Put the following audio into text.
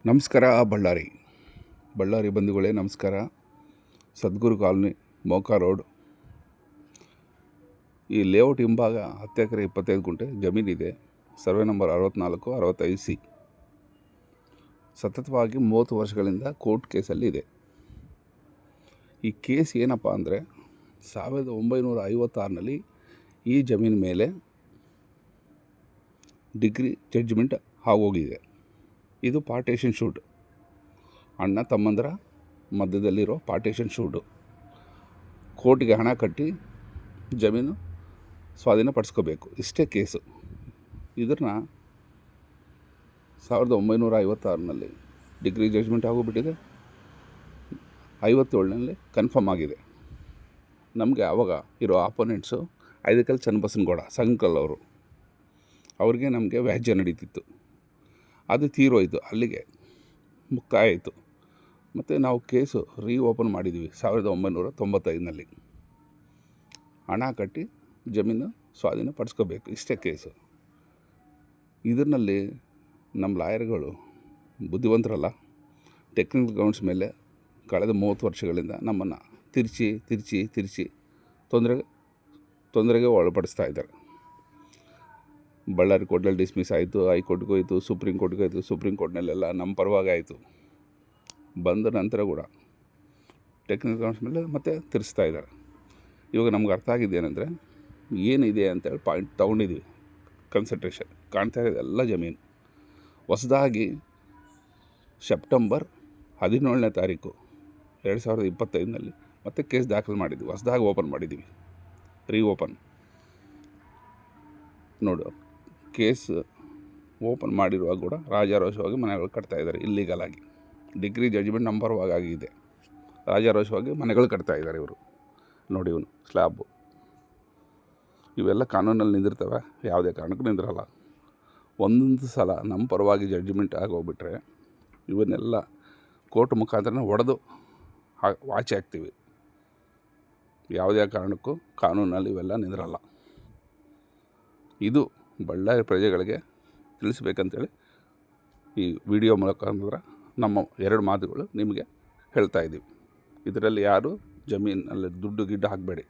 ನಮಸ್ಕಾರ. ಬಳ್ಳಾರಿ ಬಂಧುಗಳೇ ನಮಸ್ಕಾರ. ಸದ್ಗುರು ಕಾಲೋನಿ, ಮೋಕ ರೋಡ್. ಈ ಲೇಔಟ್ ಹಿಂಭಾಗ 10 ಎಕರೆ 25 ಗುಂಟೆ ಜಮೀನಿದೆ. Survey number 64 65C. ಸತತವಾಗಿ 30 ವರ್ಷಗಳಿಂದ ಕೋರ್ಟ್ ಕೇಸಲ್ಲಿ ಇದೆ. ಈ ಕೇಸ್ ಏನಪ್ಪ ಅಂದರೆ 1956ರಲ್ಲಿ ಈ ಜಮೀನು ಮೇಲೆ ಡಿಗ್ರಿ ಜಡ್ಜ್ಮೆಂಟ್ ಆಗೋಗಿದೆ. ಇದು ಪಾರ್ಟೇಷನ್ ಶೂಟ್, ಅಣ್ಣ ತಮ್ಮಂದರ ಮಧ್ಯದಲ್ಲಿರೋ ಪಾರ್ಟೇಷನ್ ಶೂಟು. ಕೋರ್ಟ್ಗೆ ಹಣ ಕಟ್ಟಿ ಜಮೀನು ಸ್ವಾಧೀನಪಡಿಸ್ಕೋಬೇಕು, ಇಷ್ಟೇ ಕೇಸು. ಇದನ್ನು 1956ರಲ್ಲಿ ಡಿಗ್ರಿ ಜಡ್ಜ್ಮೆಂಟ್ ಆಗೋಗ್ಬಿಟ್ಟಿದೆ. 57ನಲ್ಲಿ ಕನ್ಫರ್ಮ್ ಆಗಿದೆ. ನಮಗೆ ಆವಾಗ ಇರೋ ಆಪೋನೆಂಟ್ಸು ಐದಕಲ್ ಚನ್ನಬಸನಗೌಡ ಸಂಕಲ್ ಅವರು. ಅವ್ರಿಗೆ ನಮಗೆ ವ್ಯಾಜ್ಯ ನಡೀತಿತ್ತು. ಅದು ತೀರೋಯ್ತು, ಅಲ್ಲಿಗೆ ಮುಕ್ತಾಯ ಆಯಿತು. ಮತ್ತು ನಾವು ಕೇಸು ಓಪನ್ ಮಾಡಿದ್ವಿ 1995ನಲ್ಲಿ. ಹಣ ಕಟ್ಟಿ ಜಮೀನು ಸ್ವಾಧೀನಪಡಿಸ್ಕೋಬೇಕು, ಇಷ್ಟೇ ಕೇಸು. ಇದರಲ್ಲಿ ನಮ್ಮ ಲಾಯರ್ಗಳು ಬುದ್ಧಿವಂತರಲ್ಲ. ಟೆಕ್ನಿಕಲ್ ಗ್ರೌಂಡ್ಸ್ ಮೇಲೆ ಕಳೆದ 30 ವರ್ಷಗಳಿಂದ ನಮ್ಮನ್ನು ತಿರ್ಚಿ ತೊಂದರೆಗೆ ಒಳಪಡಿಸ್ತಾ ಇದ್ದಾರೆ. ಬಳ್ಳಾರಿ ಕೋರ್ಟ್ನಲ್ಲಿ ಡಿಸ್ಮಿಸ್ ಆಯಿತು, ಹೈಕೋರ್ಟ್ಗೆ ಹೋಯಿತು, ಸುಪ್ರೀಂ ಕೋರ್ಟ್ಗೆ ಹೋಯಿತು. ಸುಪ್ರೀಂ ಕೋರ್ಟ್ನಲ್ಲೆಲ್ಲ ನಮ್ಮ ಪರವಾಗಿ ಆಯಿತು. ಬಂದ ನಂತರ ಕೂಡ ಟೆಕ್ನಿಕಲ್ ಗ್ರೌಂಡ್ಸ್ ಮೇಲೆ ಮತ್ತೆ ತಿರ್ಸ್ತಾ ಇದ್ದಾರೆ. ಇವಾಗ ನಮ್ಗೆ ಅರ್ಥ ಆಗಿದೆ ಏನಂದರೆ ಏನಿದೆ ಅಂತೇಳಿ ಪಾಯಿಂಟ್ ತೊಗೊಂಡಿದ್ವಿ. ಕನ್ಸಂಟ್ರೇಷನ್ ಕಾಣ್ತಾ ಇದೆ ಎಲ್ಲ ಜಮೀನು. ಹೊಸದಾಗಿ ಸೆಪ್ಟೆಂಬರ್ 17ನೇ ತಾರೀಕು 2025ನಲ್ಲಿ ಮತ್ತೆ ಕೇಸ್ ದಾಖಲು ಮಾಡಿದ್ವಿ. ಹೊಸದಾಗಿ ಓಪನ್ ಮಾಡಿದ್ದೀವಿ, ಓಪನ್ ನೋಡು. ಕೇಸ್ ಓಪನ್ ಮಾಡಿರುವಾಗ ಕೂಡ ರಾಜಾರೋಷವಾಗಿ ಮನೆಗಳು ಕಟ್ತಾಯಿದ್ದಾರೆ ಇಲ್ಲೀಗಲಾಗಿ. ಡಿಗ್ರಿ ಜಡ್ಜ್ಮೆಂಟ್ ನಂಬರ್ವಾಗಿ ಆಗಿದೆ. ರಾಜಾರೋಷವಾಗಿ ಮನೆಗಳು ಕಟ್ತಾಯಿದ್ದಾರೆ ಇವರು. ನೋಡಿ, ಇವನು ಸ್ಲ್ಯಾಬು. ಇವೆಲ್ಲ ಕಾನೂನಲ್ಲಿ ನಿಂದಿರ್ತವೆ, ಯಾವುದೇ ಕಾರಣಕ್ಕೂ ನಿಂದಿರಲ್ಲ. ಒಂದೊಂದು ಸಲ ನಮ್ಮ ಪರವಾಗಿ ಜಡ್ಜ್ಮೆಂಟ್ ಆಗೋಗ್ಬಿಟ್ರೆ ಇವನ್ನೆಲ್ಲ ಕೋರ್ಟ್ ಮುಖಾಂತರ ಹೊಡೆದು ವಾಚೆ ಹಾಕ್ತೀವಿ. ಯಾವುದೇ ಕಾರಣಕ್ಕೂ ಕಾನೂನಲ್ಲಿ ಇವೆಲ್ಲ ನಿಂದಿರಲ್ಲ. ಇದು ಬಳ್ಳಾರಿ ಪ್ರಜೆಗಳಿಗೆ ತಿಳಿಸ್ಬೇಕಂತೇಳಿ ಈ ವಿಡಿಯೋ ಮೂಲಕ ನಮ್ಮ 2 ಮಾತುಗಳು ನಿಮಗೆ ಹೇಳ್ತಾ ಇದ್ದೀವಿ. ಇದರಲ್ಲಿ ಯಾರು ಜಮೀನಲ್ಲಿ ದುಡ್ಡು ಹಾಕಬೇಡಿ.